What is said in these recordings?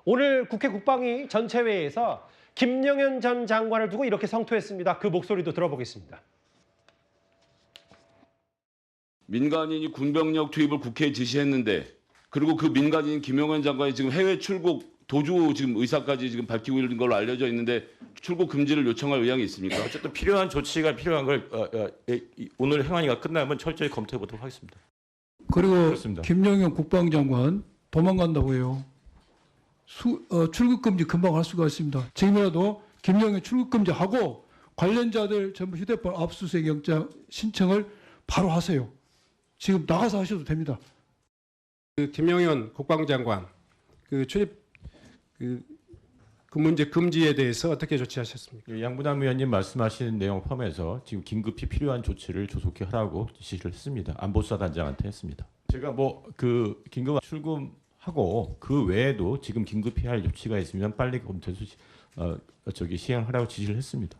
오늘 국회 국방위 전체회의에서 김용현 전 장관을 두고 이렇게 성토했습니다. 그 목소리도 들어보겠습니다. 민간인이 군병력 투입을 국회에 지시했는데, 그리고 그 민간인 김용현 장관이 지금 해외 출국 도주 지금 의사까지 지금 밝히고 있는 걸로 알려져 있는데 출국 금지를 요청할 의향이 있습니까? 어쨌든 필요한 조치가 필요한 걸 오늘 행안위가 끝나면 철저히 검토해 보도록 하겠습니다. 그리고 그렇습니다. 김용현 국방장관 도망간다고 해요. 출국금지 금방 할 수가 있습니다. 지금이라도 김용현 출국금지하고 관련자들 전부 휴대폰 압수수색 영장 신청을 바로 하세요. 지금 나가서 하셔도 됩니다. 김용현 국방장관 출입 그 문제 금지에 대해서 어떻게 조치하셨습니까? 양분남 의원님 말씀하신 내용 포함해서 지금 긴급히 필요한 조치를 조속히 하라고 지시를 했습니다. 안보수사단장한테 했습니다. 제가 그 긴급 출금하고 그 외에도 지금 긴급히 할 조치가 있으면 빨리 검토해서 시행하라고 지시를 했습니다.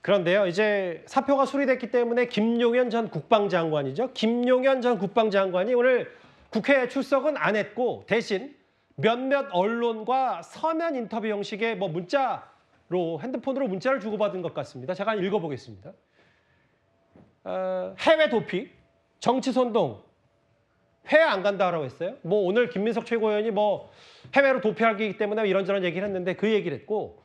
그런데요, 이제 사표가 수리됐기 때문에 김용현 전 국방장관이죠. 김용현 전 국방장관이 오늘 국회에 출석은 안 했고 대신 몇몇 언론과 서면 인터뷰 형식의 문자로 핸드폰으로 문자를 주고받은 것 같습니다. 제가 읽어보겠습니다. 해외 도피, 정치 선동, 회에 안 간다라고 했어요. 오늘 김민석 최고위원이 해외로 도피하기 때문에 이런저런 얘기를 했는데 그 얘기를 했고,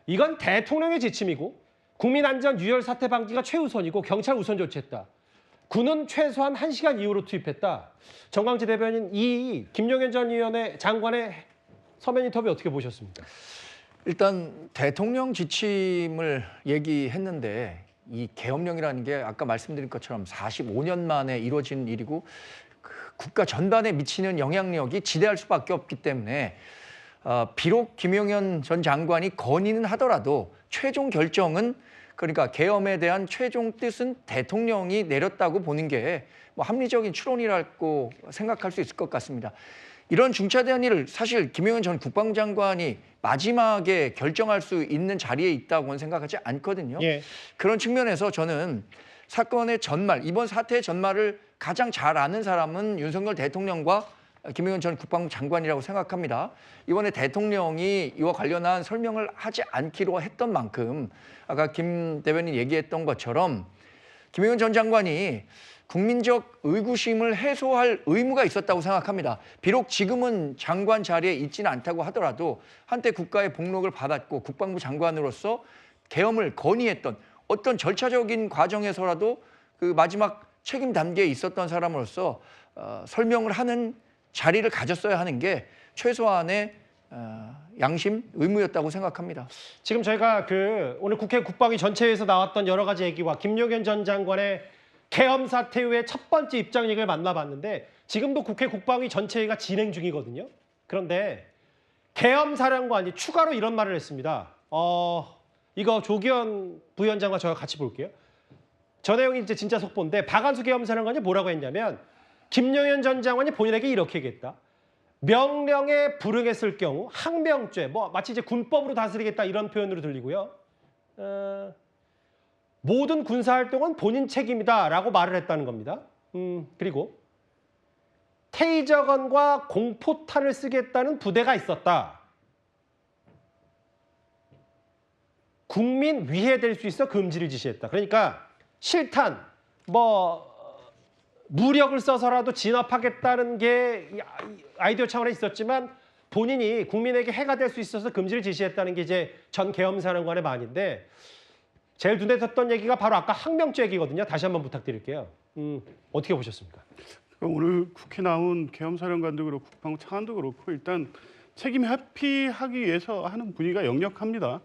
이건 대통령의 지침이고 국민 안전 유혈 사태 방지가 최우선이고 경찰 우선 조치했다. 군은 최소한 1시간 이후로 투입했다. 정광재 대변인, 이 김용현 전 장관의 서면 인터뷰 어떻게 보셨습니까? 일단 대통령 지침을 얘기했는데 이 계엄령이라는 게 아까 말씀드린 것처럼 45년 만에 이루어진 일이고 국가 전반에 미치는 영향력이 지대할 수밖에 없기 때문에 비록 김용현 전 장관이 건의는 하더라도 최종 결정은, 그러니까 계엄에 대한 최종 뜻은 대통령이 내렸다고 보는 게 합리적인 추론이라고 생각할 수 있을 것 같습니다. 이런 중차대한 일을 사실 김용현 전 국방장관이 마지막에 결정할 수 있는 자리에 있다고는 생각하지 않거든요. 예. 그런 측면에서 저는 사건의 전말, 이번 사태의 전말을 가장 잘 아는 사람은 윤석열 대통령과 김용현 전 국방장관이라고 생각합니다. 이번에 대통령이 이와 관련한 설명을 하지 않기로 했던 만큼 아까 김 대변인 얘기했던 것처럼 김용현 전 장관이 국민적 의구심을 해소할 의무가 있었다고 생각합니다. 비록 지금은 장관 자리에 있지는 않다고 하더라도 한때 국가의 복록을 받았고 국방부 장관으로서 계엄을 건의했던 어떤 절차적인 과정에서라도 그 마지막 책임 단계에 있었던 사람으로서 설명을 하는 자리를 가졌어야 하는 게 최소한의 양심, 의무였다고 생각합니다. 지금 저희가 오늘 국회 국방위 전체회에서 나왔던 여러 가지 얘기와 김용현 전 장관의 계엄 사태 후의 첫 번째 입장 얘기를 만나봤는데 지금도 국회 국방위 전체회가 진행 중이거든요. 그런데 계엄 사령관이 추가로 이런 말을 했습니다. 이거 조기현 부위원장과 저와 같이 볼게요. 저 내용이 이제 진짜 속보인데 박한수 계엄 사령관이 뭐라고 했냐면 김용현 전 장관이 본인에게 이렇게 얘기했다. 명령에 불응했을 경우 항명죄, 마치 이제 군법으로 다스리겠다 이런 표현으로 들리고요. 모든 군사활동은 본인 책임이다라고 말을 했다는 겁니다. 그리고 테이저건과 공포탄을 쓰겠다는 부대가 있었다. 국민 위해될 수 있어 금지를 지시했다. 그러니까 실탄, 무력을 써서라도 진압하겠다는 게 아이디어 차원에 있었지만 본인이 국민에게 해가 될 수 있어서 금지를 지시했다는 게 이제 전 계엄사령관의 말인데 제일 눈에 띄었던 얘기가 바로 아까 항명죄 얘기거든요. 다시 한번 부탁드릴게요. 어떻게 보셨습니까? 오늘 국회 나온 계엄사령관도 그렇고 국방부 차관도 그렇고 일단 책임 회피하기 위해서 하는 분위기가 역력합니다.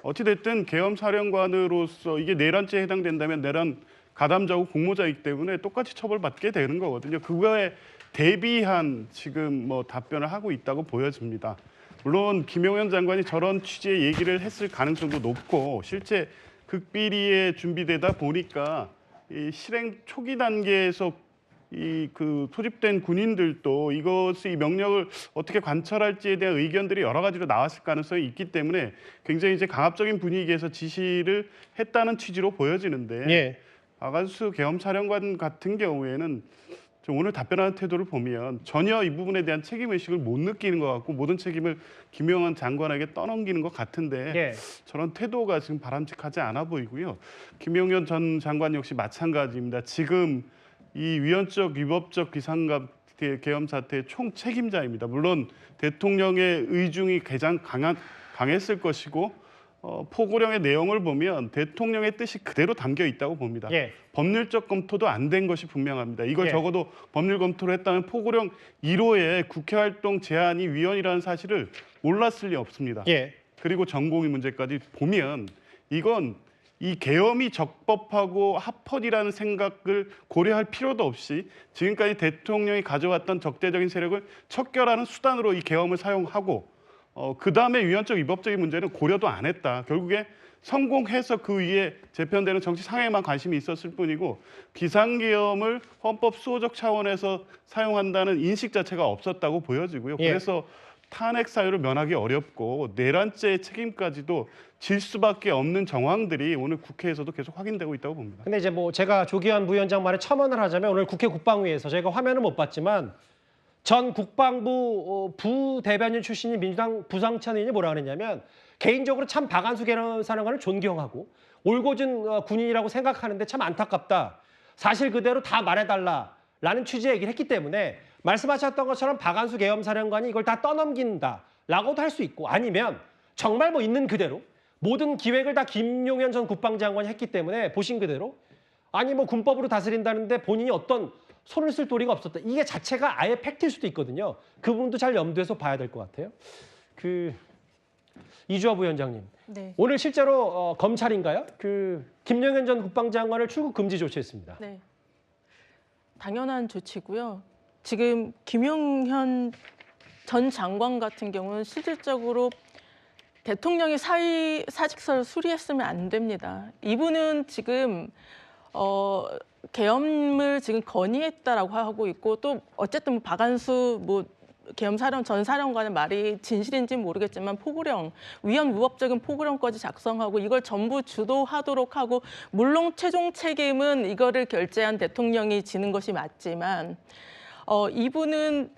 어찌됐든 계엄사령관으로서 이게 내란죄에 해당된다면 내란 가담자고 공모자이기 때문에 똑같이 처벌받게 되는 거거든요. 그거에 대비한 지금 답변을 하고 있다고 보여집니다. 물론 김용현 장관이 저런 취지의 얘기를 했을 가능성도 높고 실제 극비리에 준비되다 보니까 이 실행 초기 단계에서 소집된 군인들도 이것의 명령을 어떻게 관철할지에 대한 의견들이 여러 가지로 나왔을 가능성이 있기 때문에 굉장히 이제 강압적인 분위기에서 지시를 했다는 취지로 보여지는데 예. 박한수 계엄사령관 같은 경우에는 좀 오늘 답변하는 태도를 보면 전혀 이 부분에 대한 책임의식을 못 느끼는 것 같고 모든 책임을 김영환 장관에게 떠넘기는 것 같은데 예. 저런 태도가 지금 바람직하지 않아 보이고요. 김용현 전 장관 역시 마찬가지입니다. 지금 이 위헌적 위법적 비상계엄 사태의 총 책임자입니다. 물론 대통령의 의중이 가장 강했을 것이고 포고령의 내용을 보면 대통령의 뜻이 그대로 담겨 있다고 봅니다. 예. 법률적 검토도 안 된 것이 분명합니다. 이걸 예. 적어도 법률 검토를 했다면 포고령 1호에 국회 활동 제한이 위헌이라는 사실을 몰랐을 리 없습니다. 예. 그리고 전공의 문제까지 보면 이건 이 계엄이 적법하고 합헌이라는 생각을 고려할 필요도 없이 지금까지 대통령이 가져왔던 적대적인 세력을 척결하는 수단으로 이 계엄을 사용하고 그다음에 위헌적 위법적인 문제는 고려도 안 했다. 결국에 성공해서 그 위에 재편되는 정치 상해만 관심이 있었을 뿐이고 비상계엄을 헌법 수호적 차원에서 사용한다는 인식 자체가 없었다고 보여지고요. 예. 그래서 탄핵 사유를 면하기 어렵고 내란죄의 책임까지도 질 수밖에 없는 정황들이 오늘 국회에서도 계속 확인되고 있다고 봅니다. 근데 이제 뭐 제가 조기현 부위원장 말에 첨언을 하자면 오늘 국회 국방위에서 저희가 화면을 못 봤지만 전 국방부 부대변인 출신인 민주당 부상찬 의원이 뭐라 그랬냐면 개인적으로 참 박안수 계엄사령관을 존경하고 올곧은 군인이라고 생각하는데 참 안타깝다. 사실 그대로 다 말해달라라는 취지의 얘기를 했기 때문에 말씀하셨던 것처럼 박안수 계엄사령관이 이걸 다 떠넘긴다라고도 할 수 있고 아니면 정말 뭐 있는 그대로 모든 기획을 다 김용현 전 국방장관이 했기 때문에 보신 그대로 아니 뭐 군법으로 다스린다는데 본인이 어떤 손을 쓸 도리가 없었다. 이게 자체가 아예 팩트일 수도 있거든요. 그 부분도 잘 염두에서 봐야 될 것 같아요. 이주화 부위원장님, 네. 오늘 실제로 검찰인가요? 김용현 전 국방장관을 출국 금지 조치했습니다. 네. 당연한 조치고요. 지금 김용현 전 장관 같은 경우는 실질적으로 대통령이 사직서를 수리했으면 안 됩니다. 이분은 지금 계엄을 지금 건의했다라고 하고 있고 또 어쨌든 박안수 전 사령관의 말이 진실인지는 모르겠지만 포고령, 위헌 위법적인 포고령까지 작성하고 이걸 전부 주도하도록 하고 물론 최종 책임은 이거를 결재한 대통령이 지는 것이 맞지만 이분은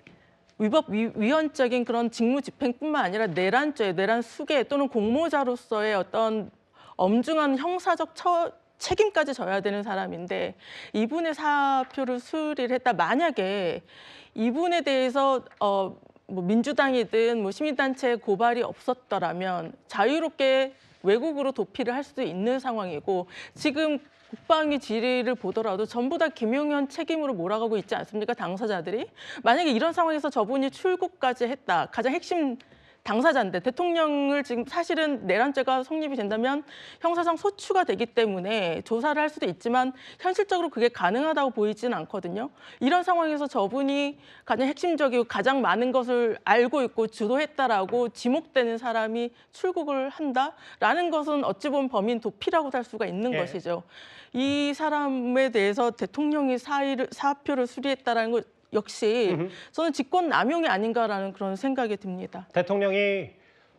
위헌적인 그런 직무집행뿐만 아니라 내란죄, 내란 수괴 또는 공모자로서의 어떤 엄중한 형사적 책임까지 져야 되는 사람인데 이분의 사표를 수리를 했다. 만약에 이분에 대해서 민주당이든 시민단체 고발이 없었더라면 자유롭게 외국으로 도피를 할 수도 있는 상황이고 지금 국방위 질의를 보더라도 전부 다 김용현 책임으로 몰아가고 있지 않습니까? 당사자들이. 만약에 이런 상황에서 저분이 출국까지 했다. 가장 핵심 당사자인데 대통령을 지금 사실은 내란죄가 성립이 된다면 형사상 소추가 되기 때문에 조사를 할 수도 있지만 현실적으로 그게 가능하다고 보이지는 않거든요. 이런 상황에서 저분이 가장 핵심적이고 가장 많은 것을 알고 있고 주도했다라고 지목되는 사람이 출국을 한다라는 것은 어찌 보면 범인 도피라고 할 수가 있는 것이죠. 이 사람에 대해서 대통령이 사표를 수리했다라는 것 역시 저는 직권 남용이 아닌가라는 그런 생각이 듭니다. 대통령이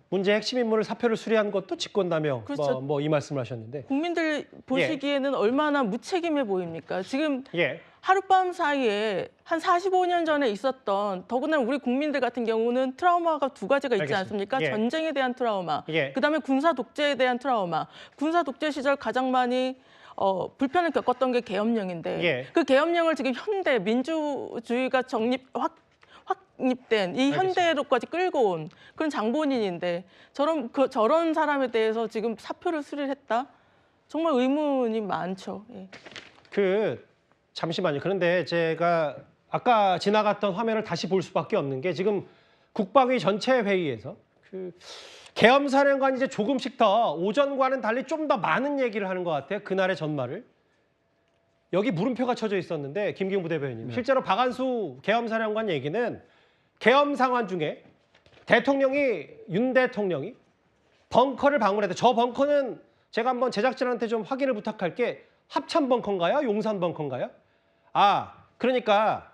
문제 핵심 인물을 사표를 수리한 것도 직권 남용. 그렇죠. 이 말씀을 하셨는데. 국민들 보시기에는 얼마나 무책임해 보입니까? 지금 예. 하룻밤 사이에 한 45년 전에 있었던 더구나 우리 국민들 같은 경우는 트라우마가 두 가지가 있지 알겠습니다. 않습니까? 예. 전쟁에 대한 트라우마, 예. 그다음에 군사 독재에 대한 트라우마. 군사 독재 시절 가장 많이 불편을 겪었던 게 계엄령인데 예. 그 계엄령을 지금 현대 민주주의가 확립된 이 현대로까지 끌고 온 그런 장본인인데 저런 사람에 대해서 지금 사표를 수리를 했다? 정말 의문이 많죠. 예. 잠시만요. 그런데 제가 아까 지나갔던 화면을 다시 볼 수밖에 없는 게 지금 국방위 전체 회의에서 계엄사령관이 이제 조금씩 더 오전과는 달리 좀 더 많은 얘기를 하는 것 같아요. 그날의 전말을. 여기 물음표가 쳐져 있었는데 김기웅 부대변인님. 실제로 박안수 계엄사령관 얘기는 계엄 상황 중에 윤 대통령이 벙커를 방문했다. 저 벙커는 제가 한번 제작진한테 좀 확인을 부탁할 게 합참 벙커인가요? 용산 벙커인가요? 그러니까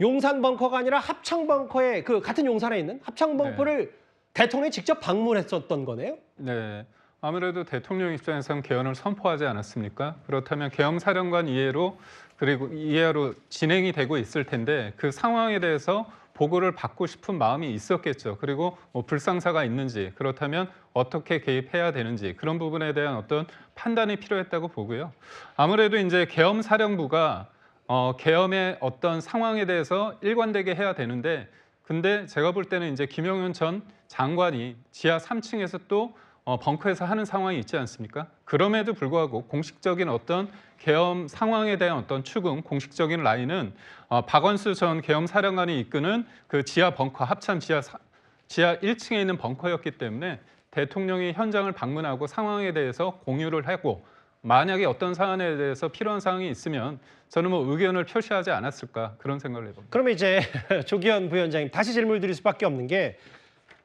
용산 벙커가 아니라 합창 벙커에 같은 용산에 있는 합창 벙커를 대통령이 직접 방문했었던 거네요? 네. 아무래도 대통령 입장에서는 개헌을 선포하지 않았습니까? 그렇다면 계엄사령관 이해로 그리고 이하로 진행이 되고 있을 텐데 그 상황에 대해서 보고를 받고 싶은 마음이 있었겠죠. 그리고 뭐 불상사가 있는지 그렇다면 어떻게 개입해야 되는지 그런 부분에 대한 어떤 판단이 필요했다고 보고요. 아무래도 이제 계엄사령부가 계엄의 어떤 상황에 대해서 일관되게 해야 되는데 근데 제가 볼 때는 이제 김용현 전 장관이 지하 3층에서 또 벙커에서 하는 상황이 있지 않습니까? 그럼에도 불구하고 공식적인 어떤 계엄 상황에 대한 어떤 추궁, 공식적인 라인은 박원수 전 계엄사령관이 이끄는 그 지하 벙커, 합참 지하 1층에 있는 벙커였기 때문에 대통령이 현장을 방문하고 상황에 대해서 공유를 하고 만약에 어떤 사안에 대해서 필요한 사항이 있으면 저는 뭐 의견을 표시하지 않았을까 그런 생각을 해봅니다. 그러면 이제 조기현 부위원장님 다시 질문을 드릴 수밖에 없는 게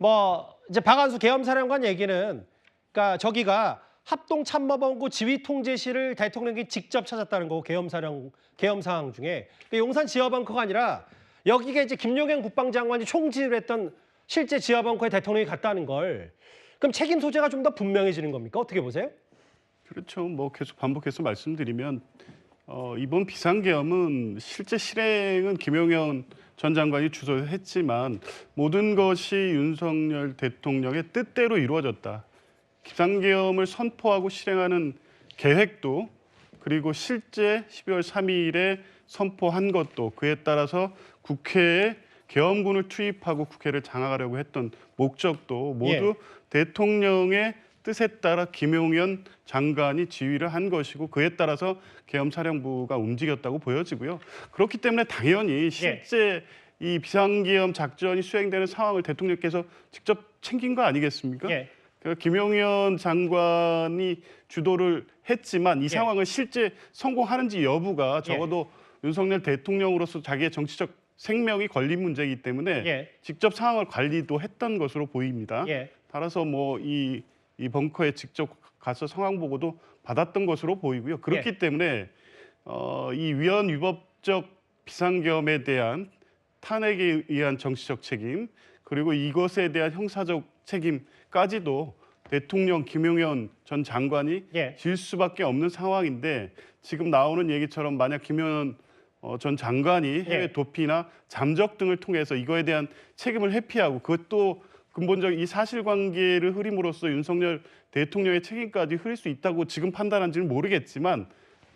뭐 이제 박한수 계엄사령관 얘기는 그러니까 저기가 합동참모본부 지휘통제실을 대통령이 직접 찾았다는 거고 계엄 상황 중에 용산 지하벙커가 아니라 여기가 이제 김용현 국방장관이 총지휘했던 실제 지하벙커에 대통령이 갔다는 걸 그럼 책임 소재가 좀 더 분명해지는 겁니까? 어떻게 보세요? 그렇죠. 뭐 계속 반복해서 말씀드리면 이번 비상계엄은 실제 실행은 김용현 전 장관이 주도했지만 모든 것이 윤석열 대통령의 뜻대로 이루어졌다. 비상계엄을 선포하고 실행하는 계획도 그리고 실제 12월 3일에 선포한 것도 그에 따라서 국회에 계엄군을 투입하고 국회를 장악하려고 했던 목적도 모두 대통령의 뜻에 따라 김용현 장관이 지휘를 한 것이고 그에 따라서 계엄사령부가 움직였다고 보여지고요. 그렇기 때문에 당연히 실제 이 비상계엄 작전이 수행되는 상황을 대통령께서 직접 챙긴 거 아니겠습니까? 김용현 장관이 주도를 했지만 이 상황을 실제 성공하는지 여부가 적어도 윤석열 대통령으로서 자기의 정치적 생명이 걸린 문제이기 때문에 직접 상황을 관리도 했던 것으로 보입니다. 따라서 뭐 이 벙커에 직접 가서 상황 보고도 받았던 것으로 보이고요. 그렇기 때문에 이 위헌 위법적 비상계엄에 대한 탄핵에 의한 정치적 책임 그리고 이것에 대한 형사적 책임까지도 대통령 김용현 전 장관이 질 수밖에 없는 상황인데 지금 나오는 얘기처럼 만약 김용현 전 장관이 해외 도피나 잠적 등을 통해서 이거에 대한 책임을 회피하고 그것도 근본적인 이 사실관계를 흐림으로써 윤석열 대통령의 책임까지 흐릴 수 있다고 지금 판단한지는 모르겠지만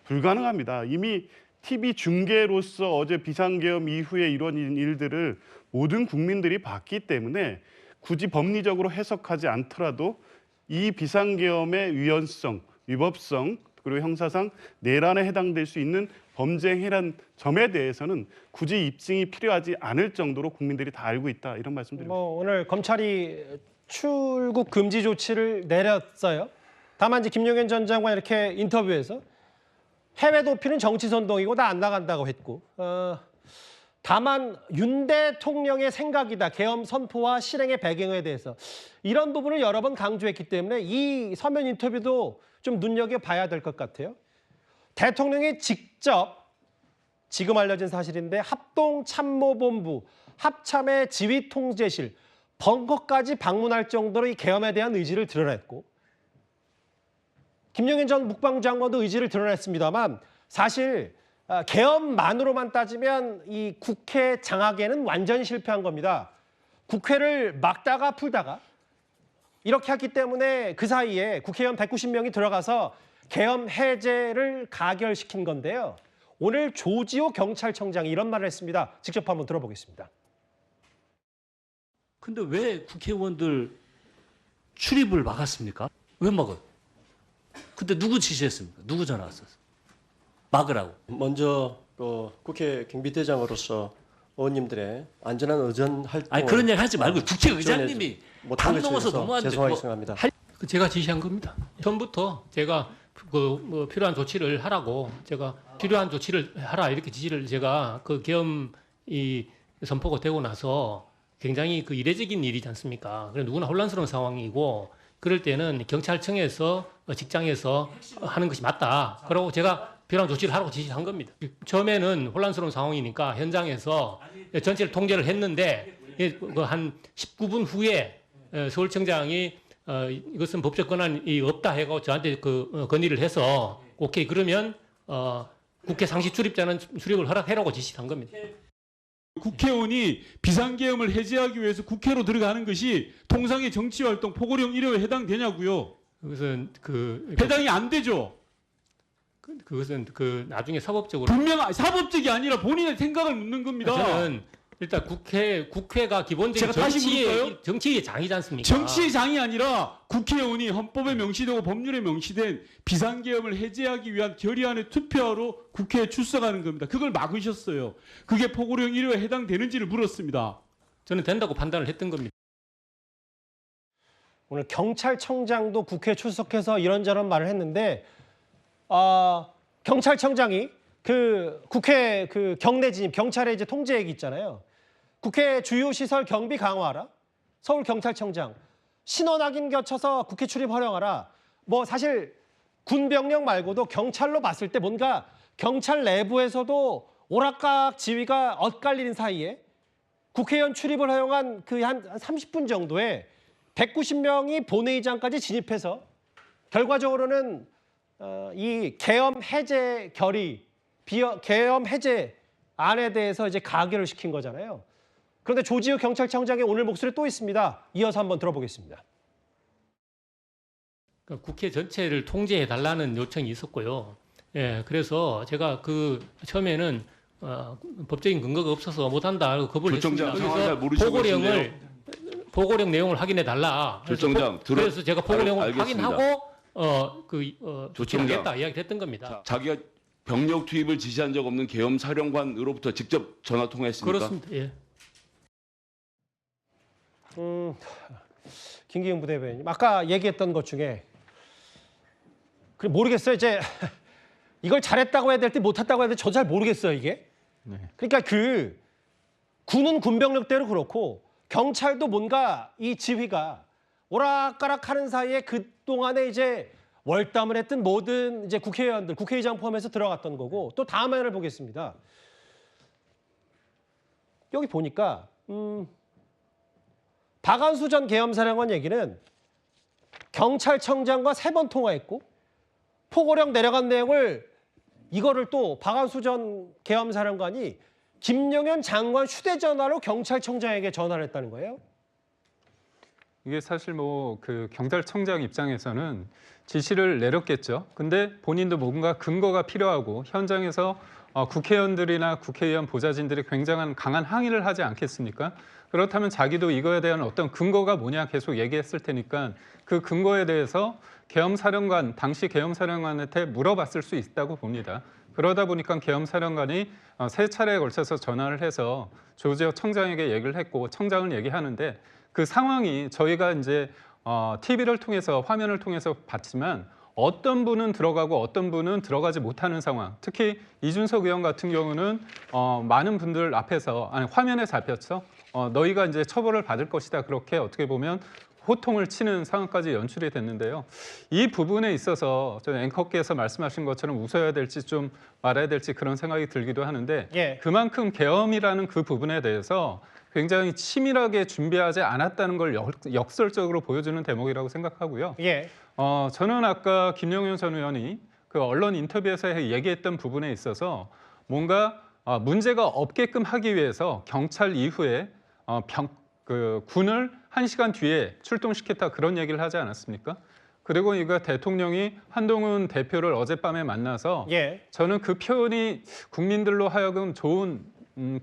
불가능합니다. 이미 TV 중계로서 어제 비상계엄 이후에 이런 일들을 모든 국민들이 봤기 때문에 굳이 법리적으로 해석하지 않더라도 이 비상계엄의 위헌성, 위법성 그리고 형사상 내란에 해당될 수 있는 범죄 행위란 점에 대해서는 굳이 입증이 필요하지 않을 정도로 국민들이 다 알고 있다 이런 말씀드립니다. 뭐 오늘 검찰이 출국 금지 조치를 내렸어요. 다만 이제 김용현 전 장관 이렇게 인터뷰에서 해외 도피는 정치 선동이고 나 안 나간다고 했고 다만 윤 대통령의 생각이다. 계엄 선포와 실행의 배경에 대해서 이런 부분을 여러 번 강조했기 때문에 이 서면 인터뷰도 좀 눈여겨봐야 될 것 같아요. 대통령이 직접 지금 알려진 사실인데 합동참모본부, 합참의 지휘통제실, 벙커까지 방문할 정도로 이 계엄에 대한 의지를 드러냈고 김용현 전 국방장관도 의지를 드러냈습니다만 사실 계엄만으로만 따지면 이 국회 장악에는 완전히 실패한 겁니다. 국회를 막다가 풀다가 이렇게 했기 때문에 그 사이에 국회의원 190명이 들어가서 계엄 해제를 가결시킨 건데요. 오늘 조지호 경찰청장이 이런 말을 했습니다. 직접 한번 들어보겠습니다. 근데 왜 국회의원들 출입을 막았습니까? 왜 막아요? 그때 누구 지시했습니까? 누구 전화 왔었어요? 막으라고. 먼저 국회 경비대장으로서 의원님들의 안전한 의전 활동. 아니 그런 얘기 하지 말고 국회의장님이 밥 넘어서 너무한데. 죄송하게 생각합니다. 제가 지시한 겁니다. 처음부터 제가 뭐 필요한 조치를 하라고 제가 필요한 조치를 하라 이렇게 지시를 제가 그 계엄이 선포가 되고 나서 굉장히 그 이례적인 일이지 않습니까? 그래 누구나 혼란스러운 상황이고 그럴 때는 경찰청에서 직장에서 하는 것이 맞다. 그러고 제가 필요한 조치를 하라고 지시한 겁니다. 처음에는 혼란스러운 상황이니까 현장에서 전체를 통제를 했는데 한 19분 후에 서울청장이 이것은 법적 권한이 없다 해가지고 저한테 그 건의를 해서 오케이 그러면 국회 상시 출입자는 출입을 허락해라고 지시한 겁니다. 국회의원이 비상계엄을 해제하기 위해서 국회로 들어가는 것이 통상의 정치활동 포고령 1호에 해당되냐고요. 그것은 해당이 안 되죠. 그것은 나중에 사법적으로 분명 사법적이 아니라 본인의 생각을 묻는 겁니다. 저는 일단 국회가 기본적인 제가 다시 물을까요? 정치의 장이지 않습니까? 정치의 장이 아니라 국회의원이 헌법에 명시되고 법률에 명시된 비상계엄을 해제하기 위한 결의안의 투표하러 국회에 출석하는 겁니다. 그걸 막으셨어요. 그게 포고령 1호에 해당되는지를 물었습니다. 저는 된다고 판단을 했던 겁니다. 오늘 경찰청장도 국회에 출석해서 이런저런 말을 했는데 경찰청장이 국회 경내 진입 경찰의 이제 통제 얘기 있잖아요. 국회 주요 시설 경비 강화하라. 서울 경찰청장 신원 확인 거쳐서 국회 출입 허용하라. 뭐 사실 군 병력 말고도 경찰로 봤을 때 뭔가 경찰 내부에서도 오락가락 지위가 엇갈리는 사이에 국회의원 출입을 허용한 한 30분 정도에 190명이 본회의장까지 진입해서 결과적으로는 이 계엄 해제 계엄 해제 안에 대해서 이제 가결을 시킨 거잖아요. 그런데 조지우 경찰청장의 오늘 목소리 또 있습니다. 이어서 한번 들어보겠습니다. 국회 전체를 통제해 달라는 요청이 있었고요. 예, 그래서 제가 처음에는 법적인 근거가 없어서 못한다 거부를 했습니다. 그래서 보고령 내용을 확인해 달라. 조청장 그래서 제가 보고령을 알겠습니다. 확인하고 조청장 이야기했던 겁니다. 자기가 병력 투입을 지시한 적 없는 계엄 사령관으로부터 직접 전화 통화했습니까? 그렇습니다. 예. 김기웅 부대변인 아까 얘기했던 것 중에 모르겠어요. 이제 이걸 잘했다고 해야 될지 못했다고 해야 될지 저도 잘 모르겠어요. 이게. 네. 그러니까 군은 군병력대로 그렇고 경찰도 뭔가 이 지휘가 오락가락하는 사이에 그 동안에 이제 월담을 했던 모든 이제 국회의원들, 국회의장 포함해서 들어갔던 거고 또 다음 화면을 보겠습니다. 여기 보니까 박안수 전 계엄사령관 얘기는 경찰청장과 3번 통화했고 포고령 내려간 내용을 이거를 또 박안수 전 계엄사령관이 김용현 장관 휴대전화로 경찰청장에게 전화를 했다는 거예요. 이게 사실 경찰청장 입장에서는 지시를 내렸겠죠. 근데 본인도 뭔가 근거가 필요하고 현장에서 국회의원들이나 국회의원 보좌진들이 굉장한 강한 항의를 하지 않겠습니까? 그렇다면 자기도 이거에 대한 어떤 근거가 뭐냐 계속 얘기했을 테니까 그 근거에 대해서 당시 계엄사령관한테 물어봤을 수 있다고 봅니다. 그러다 보니까 계엄사령관이 3차례에 걸쳐서 전화를 해서 조지호 청장에게 얘기를 했고 청장을 얘기하는데 그 상황이 저희가 이제 TV를 통해서 화면을 통해서 봤지만 어떤 분은 들어가고 어떤 분은 들어가지 못하는 상황. 특히 이준석 의원 같은 경우는 많은 분들 앞에서 화면에 잡혔죠. 너희가 이제 처벌을 받을 것이다. 그렇게 어떻게 보면 호통을 치는 상황까지 연출이 됐는데요. 이 부분에 있어서 저 앵커께서 말씀하신 것처럼 웃어야 될지 좀 말아야 될지 그런 생각이 들기도 하는데 예. 그만큼 계엄이라는 그 부분에 대해서 굉장히 치밀하게 준비하지 않았다는 걸 역설적으로 보여주는 대목이라고 생각하고요. 예. 저는 아까 김용현 전 의원이 그 언론 인터뷰에서 얘기했던 부분에 있어서 뭔가 문제가 없게끔 하기 위해서 경찰 이후에 군을 1시간 뒤에 출동시켰다 그런 얘기를 하지 않았습니까? 그리고 이거 대통령이 한동훈 대표를 어젯밤에 만나서 예. 저는 그 표현이 국민들로 하여금 좋은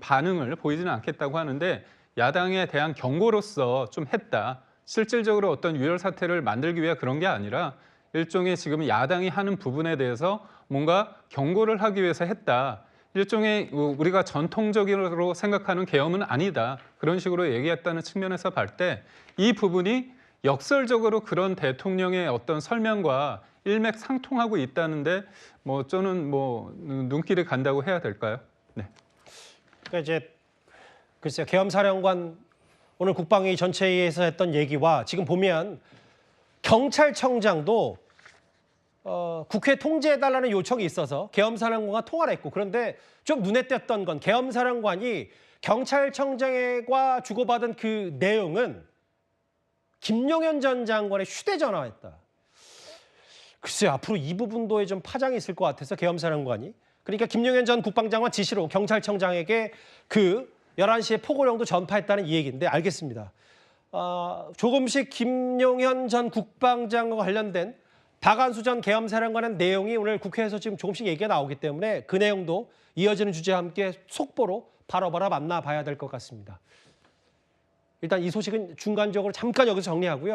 반응을 보이지는 않겠다고 하는데 야당에 대한 경고로서 좀 했다. 실질적으로 어떤 유혈 사태를 만들기 위해 그런 게 아니라 일종의 지금 야당이 하는 부분에 대해서 뭔가 경고를 하기 위해서 했다. 일종의 우리가 전통적으로 생각하는 계엄은 아니다. 그런 식으로 얘기했다는 측면에서 볼 때 이 부분이 역설적으로 그런 대통령의 어떤 설명과 일맥상통하고 있다는데 저는 눈길이 간다고 해야 될까요? 네. 그러니까 이제 글쎄요. 계엄사령관 오늘 국방위 전체회의에서 했던 얘기와 지금 보면 경찰청장도 국회 통제해달라는 요청이 있어서 계엄사령관과 통화를 했고 그런데 좀 눈에 띄었던 건 계엄사령관이 경찰청장과 주고받은 그 내용은 김용현 전 장관의 휴대전화였다. 글쎄요. 앞으로 이 부분도에 좀 파장이 있을 것 같아서 계엄사령관이 그러니까 김용현 전 국방장관 지시로 경찰청장에게 그 11시에 포고령도 전파했다는 이 얘기인데 알겠습니다. 조금씩 김용현 전 국방장관과 관련된 박안수 전 계엄사령관의 내용이 오늘 국회에서 지금 조금씩 얘기가 나오기 때문에 그 내용도 이어지는 주제와 함께 속보로 바로바로 만나봐야 될 것 같습니다. 일단 이 소식은 중간적으로 잠깐 여기서 정리하고요.